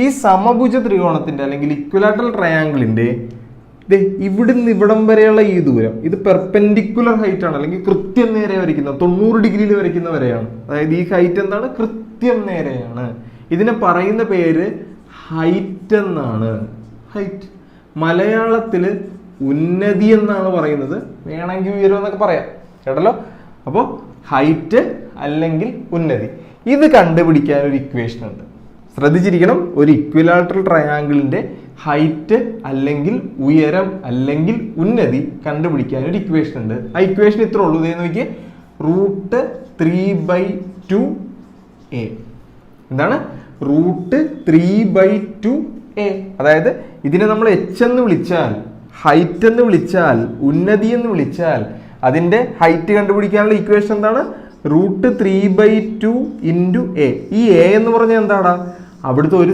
ഈ സമഭുജ ത്രികോണത്തിന്റെ അല്ലെങ്കിൽ ഇക്വലാറ്ററൽ ട്രയാങ്കിളിന്റെ ഇവിടുന്ന് ഇവിടം വരെയുള്ള ഈ ദൂരം ഇത് പെർപെൻഡിക്കുലർ ഹൈറ്റ് ആണ്, അല്ലെങ്കിൽ കൃത്യം നേരെ വരയ്ക്കുന്നത് 90 ഡിഗ്രിയിൽ വരയ്ക്കുന്ന വരെയാണ്. അതായത് ഈ ഹൈറ്റ് എന്താണ്? കൃത്യം നേരെയാണ്. ഇതിനെ പറയുന്ന പേര് ഹൈറ്റ് എന്നാണ്. ഹൈറ്റ് മലയാളത്തില് ഉന്നതി എന്നാണ് പറയുന്നത്, വേണമെങ്കിൽ ഉയരം എന്നൊക്കെ പറയാം, കേട്ടല്ലോ. അപ്പോൾ ഹൈറ്റ് അല്ലെങ്കിൽ ഉന്നതി, ഇത് കണ്ടുപിടിക്കാൻ ഒരു ഇക്വേഷൻ ഉണ്ട്. ശ്രദ്ധിച്ചിരിക്കണം. ഒരു ഇക്വിലാറ്ററൽ ട്രയാങ്കിളിന്റെ ഹൈറ്റ് അല്ലെങ്കിൽ ഉയരം അല്ലെങ്കിൽ ഉന്നതി കണ്ടുപിടിക്കാൻ ഒരു ഇക്വേഷൻ ഉണ്ട്. ആ ഇക്വേഷൻ ഇത്ര ഉള്ളൂ. ഇതേ നോക്കിയേ, √3/2a. എന്താണ്? √3/2a. അതായത് ഇതിനെ നമ്മൾ h എന്ന് വിളിച്ചാൽ, ഹൈറ്റ് എന്ന് വിളിച്ചാൽ, ഉന്നതി എന്ന് വിളിച്ചാൽ, അതിന്റെ ഹൈറ്റ് കണ്ടുപിടിക്കാനുള്ള ഇക്വേഷൻ എന്താണ്? √3/2 × a. ഈ a എന്ന് പറഞ്ഞാൽ എന്താടാ? അവിടുത്തെ ഒരു